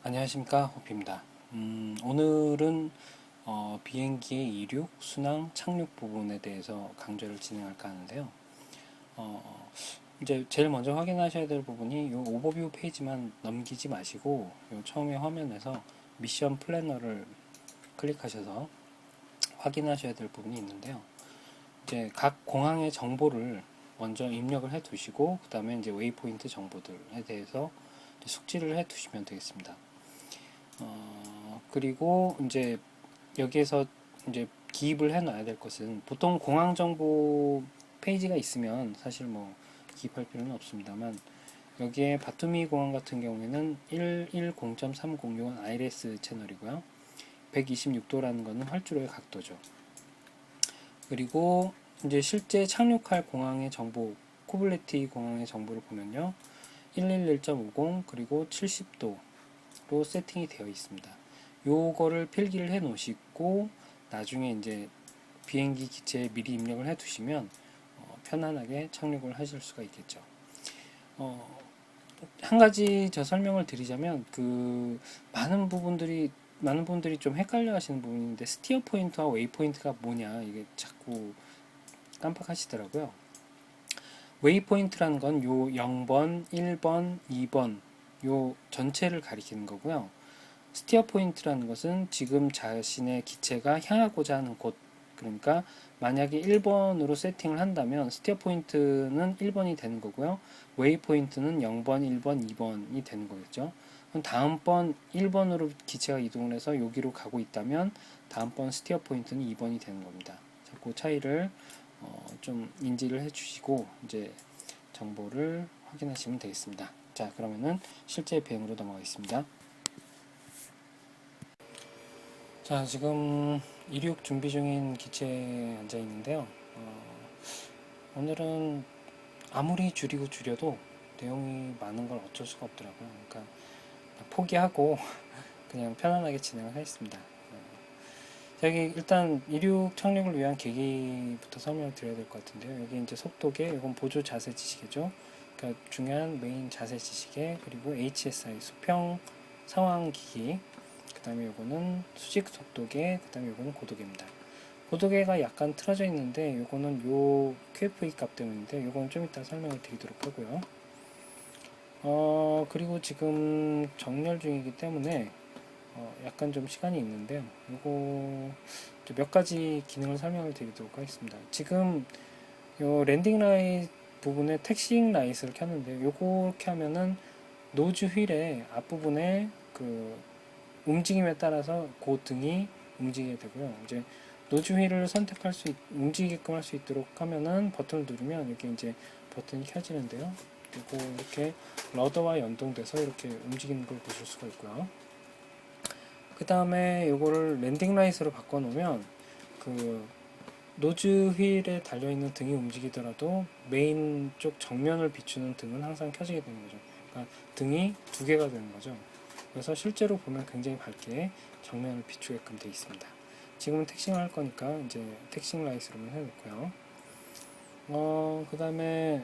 안녕하십니까, 호피입니다. 오늘은 비행기의 이륙, 순항, 착륙 부분에 대해서 강좌를 진행할까 하는데요. 어, 이제 제일 먼저 확인하셔야 될 부분이 이 오버뷰 페이지만 넘기지 마시고 요 처음에 화면에서 미션 플래너를 클릭하셔서 확인하셔야 될 부분이 있는데요. 이제 각 공항의 정보를 먼저 입력을 해 두시고 그 다음에 이제 웨이포인트 정보들에 대해서 숙지를 해 두시면 되겠습니다. 그리고 이제 여기에서 이제 기입을 해 놔야 될 것은 보통 공항 정보 페이지가 있으면 사실 뭐 기입할 필요는 없습니다만 여기에 바투미 공항 같은 경우에는 110.306은 ILS 채널이고요. 126도라는 것은 활주로의 각도죠. 그리고 이제 실제 착륙할 공항의 정보, 코블레티 공항의 정보를 보면요. 111.50 그리고 70도로 세팅이 되어 있습니다. 요거를 필기를 해 놓으시고 나중에 이제 비행기 기체에 미리 입력을 해 두시면 편안하게 착륙을 하실 수가 있겠죠. 한 가지 저 설명을 드리자면 많은 분들이 좀 헷갈려 하시는 부분인데 스티어 포인트와 웨이 포인트가 뭐냐 이게 자꾸 깜빡하시더라고요. 웨이 포인트라는 건 요 0번, 1번, 2번 요 전체를 가리키는 거고요. 스티어 포인트라는 것은 지금 자신의 기체가 향하고자 하는 곳, 그러니까 만약에 1번으로 세팅을 한다면 스티어 포인트는 1번이 되는 거고요. 웨이 포인트는 0번, 1번, 2번이 되는 거겠죠. 그럼 다음번 1번으로 기체가 이동을 해서 여기로 가고 있다면 다음번 스티어 포인트는 2번이 되는 겁니다. 그 차이를 좀 인지를 해주시고 이제 정보를 확인하시면 되겠습니다. 자, 그러면은 실제 비행으로 넘어가겠습니다. 자, 지금 이륙 준비 중인 기체에 앉아 있는데요. 오늘은 아무리 줄여도 내용이 많은 걸 어쩔 수가 없더라고요. 그러니까 포기하고 그냥 편안하게 진행을 하겠습니다. 여기 일단 이륙 착륙을 위한 계기부터 설명을 드려야 될 것 같은데요. 여기 이제 속도계, 이건 보조 자세 지시계죠. 그러니까 중요한 메인 자세 지시계, 그리고 HSI 수평 상황 기기, 그 다음에 요거는 수직 속도계, 그 다음에 요거는 고도계입니다. 고도계가 약간 틀어져 있는데 요거는 요 QFE 값 때문인데 요거는 좀 이따 설명을 드리도록 하고요. 그리고 지금 정렬 중이기 때문에 약간 좀 시간이 있는데요. 요거 몇 가지 기능을 설명을 드리도록 하겠습니다. 지금 요 랜딩 라이트 부분에 택싱 라이트를 켰는데 요렇게 하면은 노즈 휠의 앞부분에 그 움직임에 따라서 그 등이 움직이게 되고요. 이제 노즈 휠을 움직이게끔 할 수 있도록 하면은 버튼을 누르면 이렇게 이제 버튼이 켜지는데요. 그리고 이렇게 러더와 연동돼서 이렇게 움직이는 걸 보실 수가 있고요. 그 다음에 이거를 랜딩 라이트로 바꿔놓으면 그 노즈 휠에 달려있는 등이 움직이더라도 메인 쪽 정면을 비추는 등은 항상 켜지게 되는 거죠. 그러니까 등이 두 개가 되는 거죠. 그래서 실제로 보면 굉장히 밝게 정면을 비추게끔 되어 있습니다. 지금은 택싱을 할 거니까 이제 택싱 라이트로만 해놓고요. 그 다음에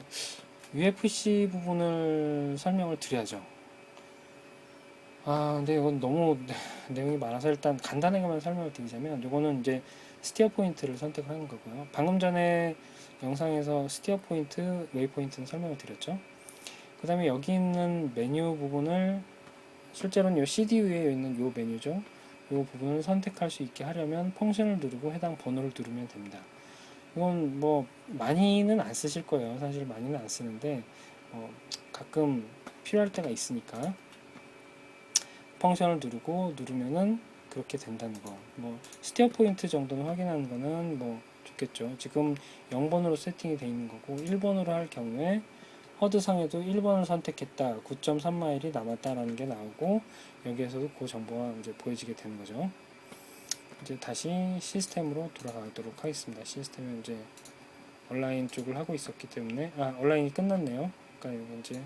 UFC 부분을 설명을 드려야죠. 근데 이건 너무 내용이 많아서 일단 간단하게만 설명을 드리자면 이거는 이제 스티어 포인트를 선택을 하는 거고요. 방금 전에 영상에서 스티어 포인트, 웨이 포인트는 설명을 드렸죠. 그 다음에 여기 있는 메뉴 부분을 실제로는 이 CD 위에 있는 이 메뉴죠. 이 부분을 선택할 수 있게 하려면 펑션을 누르고 해당 번호를 누르면 됩니다. 이건 뭐 많이는 안 쓰실 거예요. 사실 많이는 안 쓰는데 가끔 필요할 때가 있으니까 펑션을 누르면은 그렇게 된다는 거. 뭐 스티어 포인트 정도는 확인하는 거는 뭐 좋겠죠. 지금 0번으로 세팅이 되어 있는 거고 1번으로 할 경우에 허드상에도 1번을 선택했다. 9.3마일이 남았다라는 게 나오고 여기에서도 그 정보가 이제 보여지게 되는 거죠. 이제 다시 시스템으로 돌아가도록 하겠습니다. 시스템에 이제 온라인 쪽을 하고 있었기 때문에 온라인이 끝났네요. 그러니까 이거 이제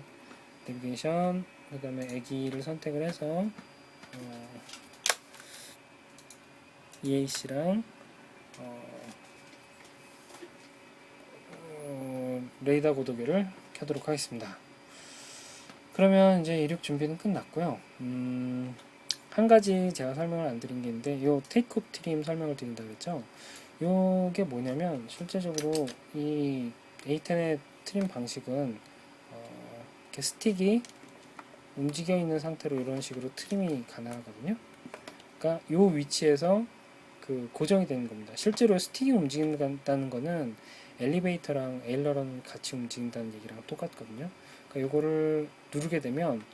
내비게이션 그 다음에 애기를 선택을 해서 EAC랑 레이더 고도계를 켜도록 하겠습니다. 그러면 이제 이륙 준비는 끝났고요. 한 가지 제가 설명을 안 드린 게 있는데, 요 테이크오프 트림 설명을 드린다 그랬죠. 요게 뭐냐면, 실제적으로 이 A10의 트림 방식은 이렇게 스틱이 움직여 있는 상태로 이런 식으로 트림이 가능하거든요. 그러니까 요 위치에서 그 고정이 되는 겁니다. 실제로 스틱이 움직인다는 거는 엘리베이터랑 에일러런 같이 움직인다는 얘기랑 똑같거든요. 그러니까 요거를 누르게 되면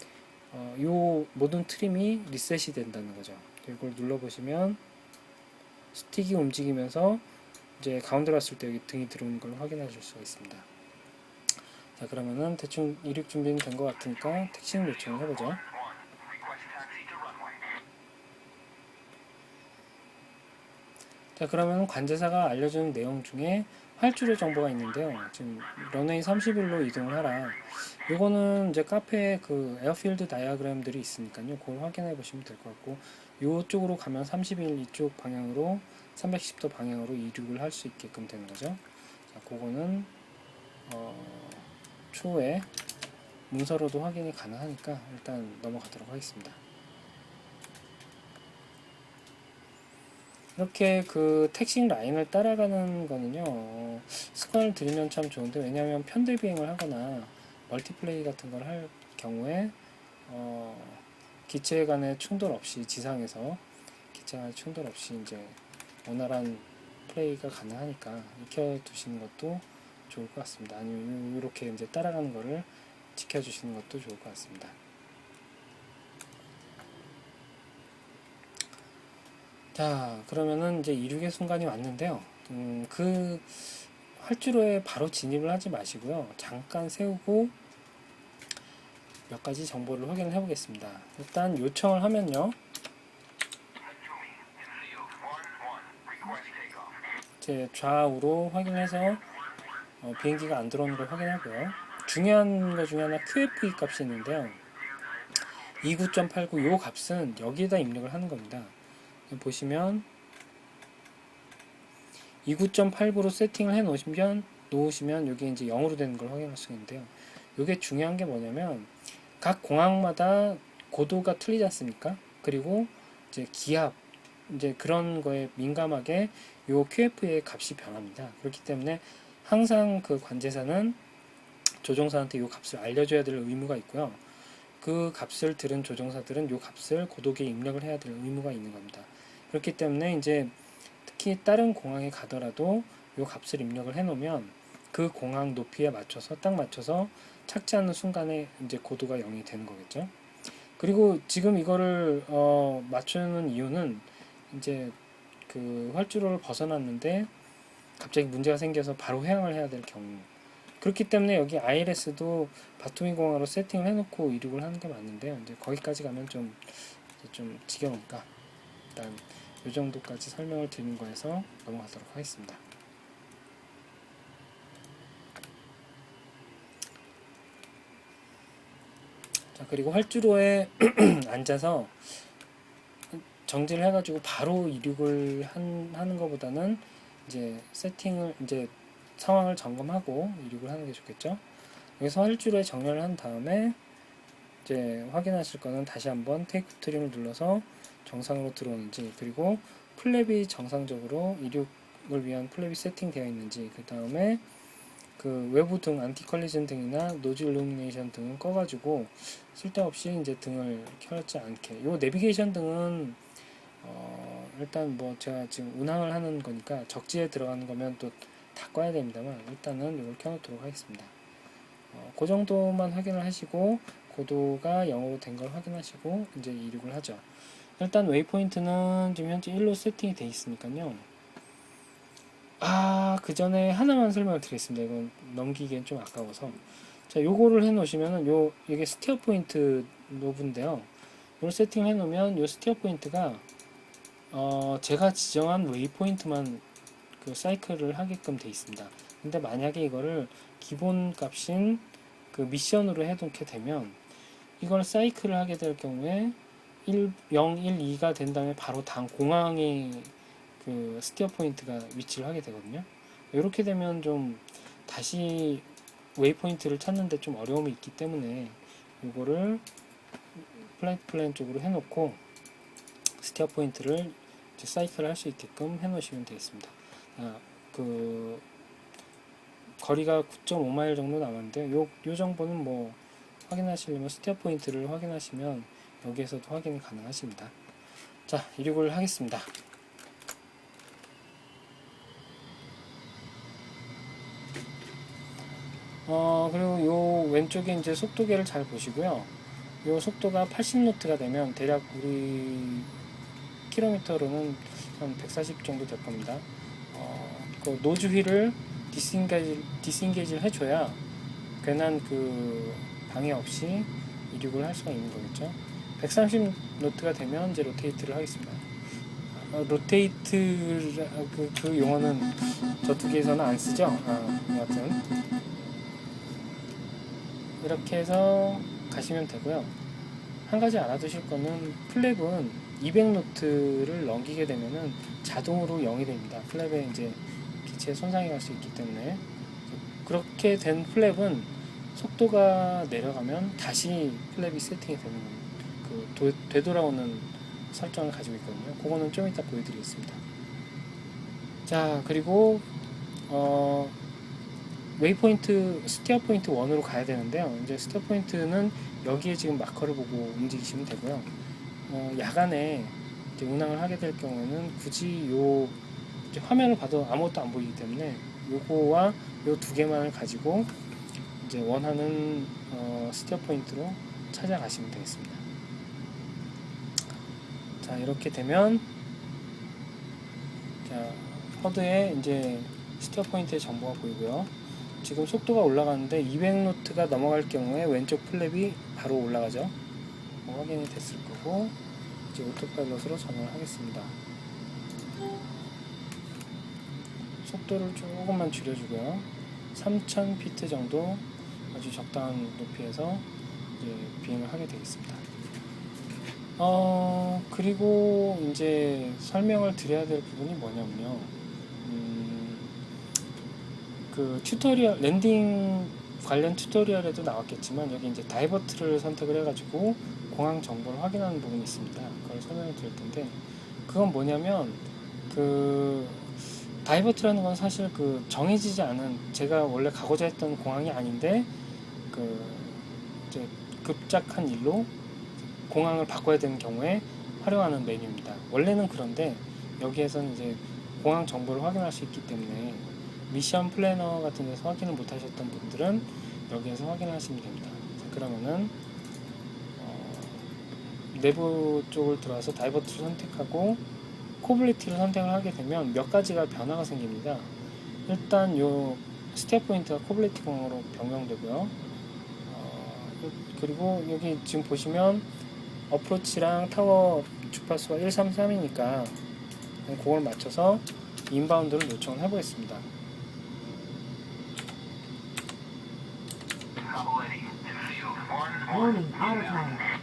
요 모든 트림이 리셋이 된다는 거죠. 이걸 눌러보시면 스틱이 움직이면서 이제 가운데 갔을 때 여기 등이 들어오는 걸 확인하실 수가 있습니다. 자, 그러면은 대충 이륙 준비는 된 것 같으니까 택시 요청을 해보죠. 자, 그러면 관제사가 알려주는 내용 중에 활주로 정보가 있는데요. 지금 런웨이 30일로 이동을 하라. 요거는 이제 카페에 그 에어필드 다이어그램들이 있으니까요. 그걸 확인해 보시면 될 것 같고, 요쪽으로 가면 30일 이쪽 방향으로 310도 방향으로 이륙을 할 수 있게끔 되는 거죠. 자, 그거는 추후에 문서로도 확인이 가능하니까 일단 넘어가도록 하겠습니다. 이렇게 그 택시 라인을 따라가는 거는요, 습관을 들이면 참 좋은데, 왜냐하면 편대 비행을 하거나 멀티플레이 같은 걸 할 경우에 기체 간의 충돌 없이, 지상에서 기체 간의 충돌 없이 이제 원활한 플레이가 가능하니까 익혀 두시는 것도 좋을 것 같습니다. 아니면 이렇게 이제 따라가는 거를 지켜주시는 것도 좋을 것 같습니다. 자, 그러면은 이제 이륙의 순간이 왔는데요. 그 활주로에 바로 진입을 하지 마시고요. 잠깐 세우고 몇 가지 정보를 확인을 해보겠습니다. 일단 요청을 하면요. 제 좌우로 확인해서 비행기가 안 들어오는 걸 확인하고요. 중요한 것 중에 하나 QFE 값이 있는데요. 29.89 요 값은 여기에다 입력을 하는 겁니다. 보시면 29.89로 세팅을 해 놓으시면 이게 이제 0으로 되는 걸 확인할 수 있는데요. 이게 중요한 게 뭐냐면 각 공항마다 고도가 틀리지 않습니까? 그리고 이제 기압 이제 그런 거에 민감하게 요 QF의 값이 변합니다. 그렇기 때문에 항상 그 관제사는 조종사한테 요 값을 알려줘야 될 의무가 있고요. 그 값을 들은 조종사들은 요 값을 고도기에 입력을 해야 될 의무가 있는 겁니다. 그렇기 때문에 이제 특히 다른 공항에 가더라도 요 값을 입력을 해 놓으면 그 공항 높이에 맞춰서 딱 맞춰서 착지하는 순간에 이제 고도가 0이 되는 거겠죠. 그리고 지금 이거를 맞추는 이유는 이제 그 활주로를 벗어났는데 갑자기 문제가 생겨서 바로 회항을 해야 될 경우, 그렇기 때문에 여기 ILS도 바토미 공항으로 세팅을 해놓고 이륙을 하는 게 맞는데요. 이제 거기까지 가면 좀 지겨우니까 일단 이 정도까지 설명을 드리는 거에서 넘어가도록 하겠습니다. 자, 그리고 활주로에 앉아서 정지를 해가지고 바로 이륙을 하는 것보다는 이제 세팅을 이제 상황을 점검하고 이륙을 하는 게 좋겠죠. 여기서 활주로에 정렬을 한 다음에 이제 확인하실 거는 다시 한번 테이크 트림을 눌러서 정상으로 들어오는지, 그리고 플랩이 정상적으로 이륙을 위한 플랩이 세팅되어 있는지, 그 다음에 그 외부 등 안티 컬리전 등이나 노즈 일루미네이션 등은 꺼가지고 쓸데없이 이제 등을 켜지 않게. 요 내비게이션 등은 일단 뭐 제가 지금 운항을 하는 거니까 적지에 들어가는 거면 또 다 꺼야 됩니다만 일단은 이걸 켜놓도록 하겠습니다. 그 정도만 확인을 하시고 고도가 0으로 된 걸 확인하시고 이제 이륙을 하죠. 일단 웨이포인트는 지금 현재 1로 세팅이 되어 있으니까요. 그 전에 하나만 설명을 드리겠습니다. 이건 넘기기엔 좀 아까워서. 자, 요거를 해 놓으시면은 이게 스티어 포인트 노브인데요. 이걸 세팅해 놓으면 요 스티어 포인트가 제가 지정한 웨이포인트만 그 사이클을 하게끔 돼 있습니다. 근데 만약에 이거를 기본 값인 그 미션으로 해놓게 되면 이걸 사이클을 하게 될 경우에 0, 1, 2가 된 다음에 바로 다음 공항에 그 스티어 포인트가 위치를 하게 되거든요. 이렇게 되면 좀 다시 웨이포인트를 찾는데 좀 어려움이 있기 때문에 이거를 플라이트 플랜 쪽으로 해놓고 스티어 포인트를 이제 사이클 할 수 있게끔 해놓으시면 되겠습니다. 그 거리가 9.5마일 정도 남았는데 요 정보는 뭐 확인하시려면 스티어 포인트를 확인하시면 여기에서도 확인이 가능하십니다. 자, 이륙을 하겠습니다. 그리고 요 왼쪽에 이제 속도계를 잘 보시고요. 요 속도가 80노트가 되면 대략 우리 킬로미터로는 한 140 정도 될 겁니다. 그 노즈 휠을 디스인게이지를 해줘야 괜한 그 방해 없이 이륙을 할 수가 있는 거겠죠. 130노트가 되면 이제 로테이트를 하겠습니다. 로테이트 그 용어는 저쪽에서는 안 쓰죠. 여하튼 이렇게 해서 가시면 되고요. 한 가지 알아두실 거는 플랩은 200노트를 넘기게 되면은 자동으로 0이 됩니다. 플랩에 이제 기체에 손상이 갈 수 있기 때문에 그렇게 된 플랩은 속도가 내려가면 다시 플랩이 세팅이 되는 그 되돌아오는 설정을 가지고 있거든요. 그거는 좀 이따 보여드리겠습니다. 자, 그리고 웨이포인트 스티어 포인트 1으로 가야 되는데요. 이제 스티어 포인트는 여기에 지금 마커를 보고 움직이시면 되고요. 야간에 이제 운항을 하게 될 경우에는 굳이 요 이제 화면을 봐도 아무것도 안 보이기 때문에 요거와 요 두 개만을 가지고 이제 원하는 스티어 포인트로 찾아가시면 되겠습니다. 자, 이렇게 되면 자, 허드에 이제 스티어 포인트의 정보가 보이고요. 지금 속도가 올라가는데 200노트가 넘어갈 경우에 왼쪽 플랩이 바로 올라가죠. 확인이 됐을 거고 이제 오토파일럿으로 전환을 하겠습니다. 속도를 조금만 줄여주고요. 3000피트 정도 아주 적당한 높이에서 이제 비행을 하게 되겠습니다. 그리고 이제 설명을 드려야 될 부분이 뭐냐면요. 그 튜토리얼, 랜딩 관련 튜토리얼에도 나왔겠지만 여기 이제 다이버트를 선택을 해가지고 공항 정보를 확인하는 부분이 있습니다. 그걸 설명을 드릴 텐데 그건 뭐냐면 그 다이버트라는 건 사실 그 정해지지 않은 제가 원래 가고자 했던 공항이 아닌데 그 이제 급작한 일로 공항을 바꿔야 되는 경우에 활용하는 메뉴입니다. 원래는 그런데 여기에서는 이제 공항 정보를 확인할 수 있기 때문에 미션 플래너 같은 데서 확인을 못 하셨던 분들은 여기에서 확인하시면 됩니다. 자, 그러면은 내부 쪽을 들어와서 다이버트를 선택하고 코빌리티를 선택을 하게 되면 몇 가지가 변화가 생깁니다. 일단 요 스티어 포인트가 코빌리티 공항으로 변경되고요. 그리고 여기 지금 보시면 어프로치랑 타워 주파수가 133이니까 그걸 맞춰서 인바운드를 요청을 해보겠습니다. Warning, autopilot.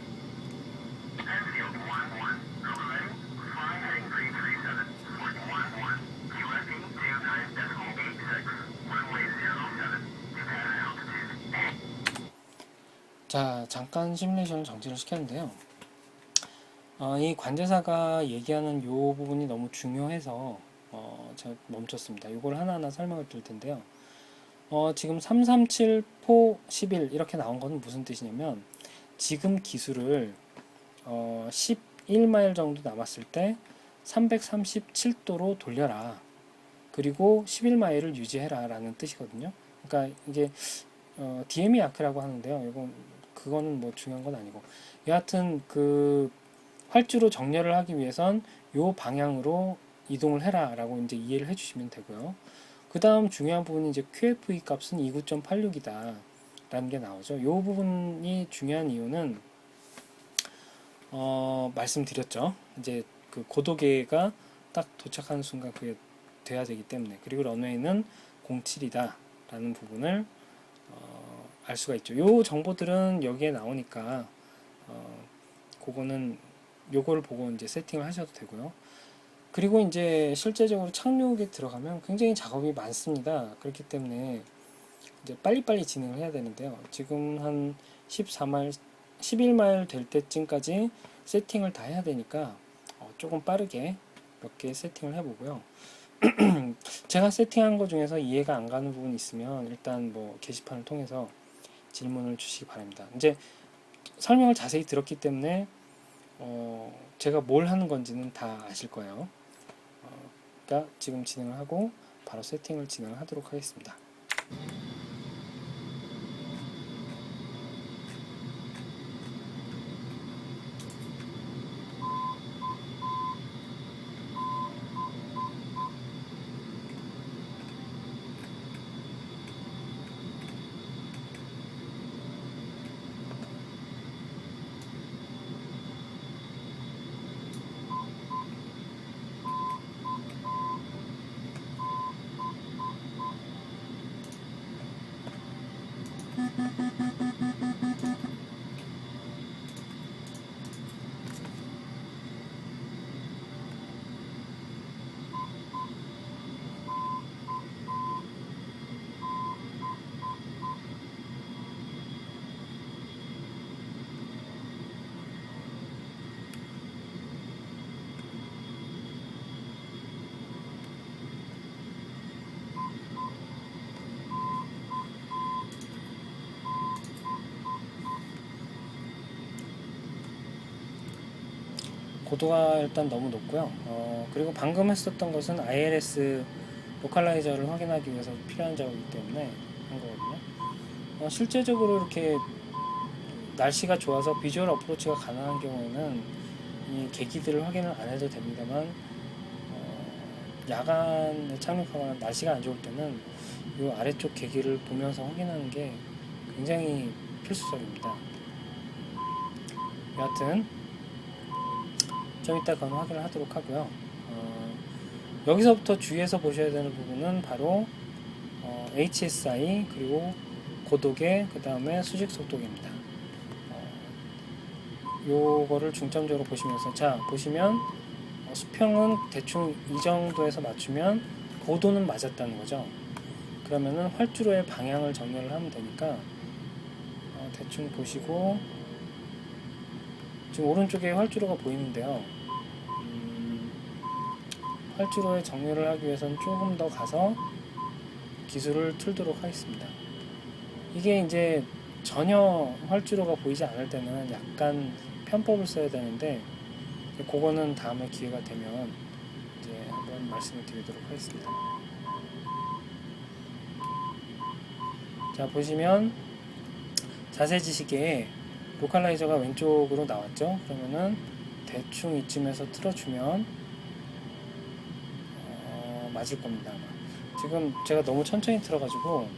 자, 잠깐 시뮬레이션을 정지를 시켰는데요. 이 관제사가 얘기하는 이 부분이 너무 중요해서 제가 멈췄습니다. 이걸 하나하나 설명을 드릴 텐데요. 지금 337, 4, 11 이렇게 나온 거는 무슨 뜻이냐면 지금 기술을 11마일 정도 남았을 때 337도로 돌려라. 그리고 11마일을 유지해라 라는 뜻이거든요. 그러니까 이게 DM이 아크라고 하는데요. 그거는 뭐 중요한 건 아니고 여하튼 그 활주로 정렬을 하기 위해선 요 방향으로 이동을 해라 라고 이제 이해를 해주시면 되고요. 그 다음 중요한 부분이 이제 QFE 값은 29.86이다 라는 게 나오죠. 요 부분이 중요한 이유는 말씀드렸죠. 이제 그 고도계가 딱 도착하는 순간 그게 돼야 되기 때문에. 그리고 런웨이는 07이다 라는 부분을 알 수가 있죠. 요 정보들은 여기에 나오니까 그거는 요거를 보고 이제 세팅을 하셔도 되고요. 그리고 이제 실제적으로 착륙에 들어가면 굉장히 작업이 많습니다. 그렇기 때문에 이제 빨리빨리 진행을 해야 되는데요. 지금 한 14마일 11마일 될 때쯤까지 세팅을 다 해야 되니까 조금 빠르게 몇 개 세팅을 해보고요. 제가 세팅한 것 중에서 이해가 안 가는 부분이 있으면 일단 뭐 게시판을 통해서 질문을 주시기 바랍니다. 이제 설명을 자세히 들었기 때문에 제가 뭘 하는 건지는 다 아실 거예요. 그러니까 지금 진행을 하고 바로 세팅을 진행을 하도록 하겠습니다. 고도가 일단 너무 높고요. 그리고 방금 했었던 것은 ILS 로컬라이저를 확인하기 위해서 필요한 작업이기 때문에 한 거거든요. 실제적으로 이렇게 날씨가 좋아서 비주얼 어프로치가 가능한 경우에는 이 계기들을 확인을 안 해도 됩니다만 야간에 착륙하거나 날씨가 안 좋을 때는 이 아래쪽 계기를 보면서 확인하는 게 굉장히 필수적입니다. 여하튼 좀 이따 그건 확인을 하도록 하고요. 여기서부터 주의해서 보셔야 되는 부분은 바로 HSI 그리고 고도계 그 다음에 수직 속도계입니다. 요거를 중점적으로 보시면서 자 보시면 수평은 대충 이 정도에서 맞추면 고도는 맞았다는 거죠. 그러면은 활주로의 방향을 정렬을 하면 되니까 대충 보시고 지금 오른쪽에 활주로가 보이는데요. 활주로의 정렬을 하기 위해서는 조금 더 가서 기술을 틀도록 하겠습니다. 이게 이제 전혀 활주로가 보이지 않을 때는 약간 편법을 써야 되는데 그거는 다음에 기회가 되면 이제 한번 말씀을 드리도록 하겠습니다. 자 보시면 자세 지시계에 로컬라이저가 왼쪽으로 나왔죠. 그러면은 대충 이쯤에서 틀어주면 맞을 겁니다. 아마. 지금 제가 너무 천천히 틀어가지고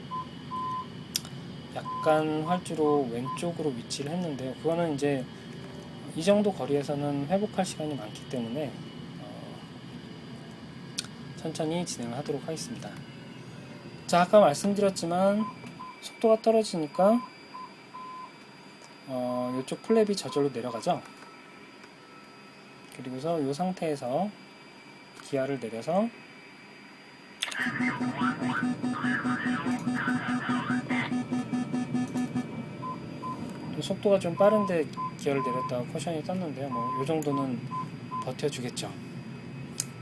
약간 활주로 왼쪽으로 위치를 했는데요. 그거는 이제 이 정도 거리에서는 회복할 시간이 많기 때문에 천천히 진행을 하도록 하겠습니다. 자 아까 말씀드렸지만 속도가 떨어지니까 이쪽 플랩이 저절로 내려가죠. 그리고서 이 상태에서 기아를 내려서 속도가 좀 빠른데 기어를 내렸다가 커션이 떴는데요. 뭐 이 정도는 버텨주겠죠.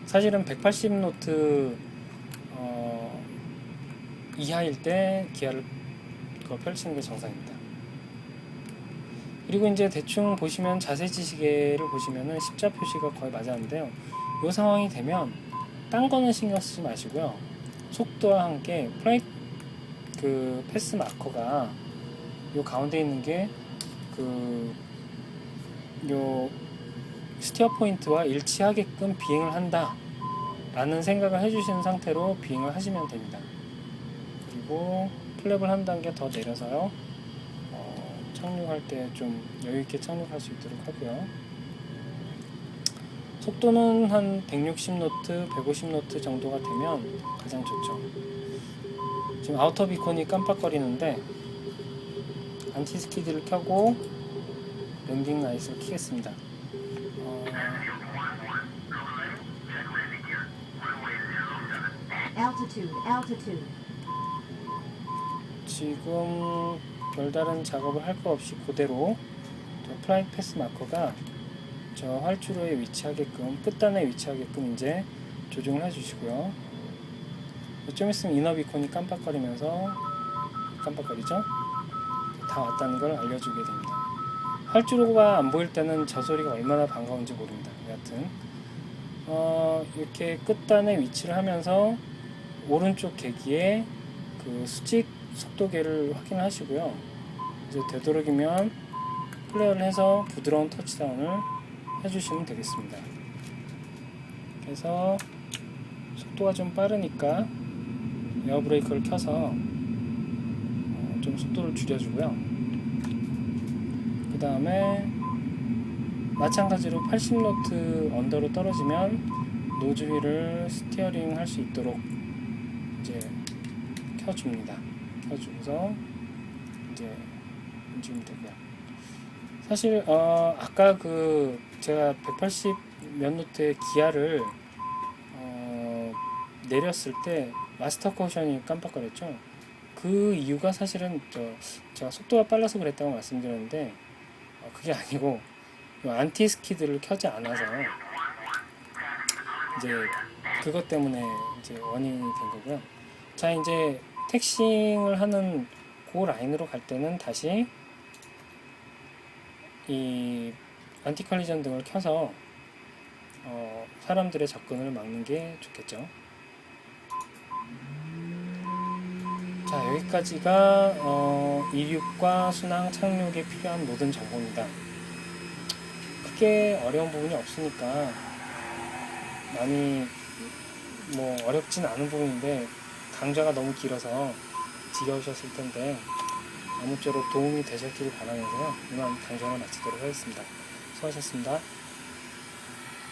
사실은 180노트 이하일 때 기아를 펼치는 게 정상입니다. 그리고 이제 대충 보시면 자세 지시계를 보시면은 십자 표시가 거의 맞았는데요. 이 상황이 되면 딴 거는 신경 쓰지 마시고요. 속도와 함께 그 패스 마커가 요 가운데 있는 게 요 스티어 포인트와 일치하게끔 비행을 한다 라는 생각을 해주시는 상태로 비행을 하시면 됩니다. 그리고 플랩을 한 단계 더 내려서요 착륙할 때 좀 여유있게 착륙할 수 있도록 하고요. 속도는 한 160노트, 150노트 정도가 되면 가장 좋죠. 지금 아우터 비콘이 깜빡거리는데 안티스키드를 켜고 랜딩 라이트를 켜겠습니다. 지금 별다른 작업을 할 거 없이 그대로 플라이트 패스 마커가 저 활주로에 위치하게끔, 끝단에 위치하게끔 이제 조정을 해주시고요. 좀 있으면 이너 비콘이 깜빡거리죠? 다 왔다는 걸 알려주게 됩니다. 활주로가 안 보일 때는 저 소리가 얼마나 반가운지 모릅니다. 여하튼 이렇게 끝단에 위치를 하면서 오른쪽 계기에 그 수직 속도계를 확인하시고요. 이제 되도록이면 플레어를 해서 부드러운 터치다운을 해주시면 되겠습니다. 그래서 속도가 좀 빠르니까 에어브레이크를 켜서 좀 속도를 줄여주고요. 그 다음에 마찬가지로 80노트 언더로 떨어지면 노즈 휠을 스티어링 할 수 있도록 이제 켜줍니다. 켜주고서 이제 움직이면 되고요. 사실 아까 그 제가 180 몇 노트의 기아를 내렸을 때 마스터 커션이 깜빡거렸죠. 그 이유가 사실은 제가 속도가 빨라서 그랬다고 말씀드렸는데 그게 아니고 안티 스키드를 켜지 않아서 이제 그것 때문에 이제 원인이 된 거고요. 자, 이제 택싱을 하는 그 라인으로 갈 때는 다시 이 안티 컬리전 등을 켜서 사람들의 접근을 막는 게 좋겠죠. 자, 여기까지가 이륙과 순항, 착륙에 필요한 모든 정보입니다. 크게 어려운 부분이 없으니까 많이 뭐 어렵진 않은 부분인데 강좌가 너무 길어서 지겨우셨을 텐데 아무쪼록 도움이 되셨기를 바라면서요. 이만 강좌를 마치도록 하겠습니다. 수고하셨습니다.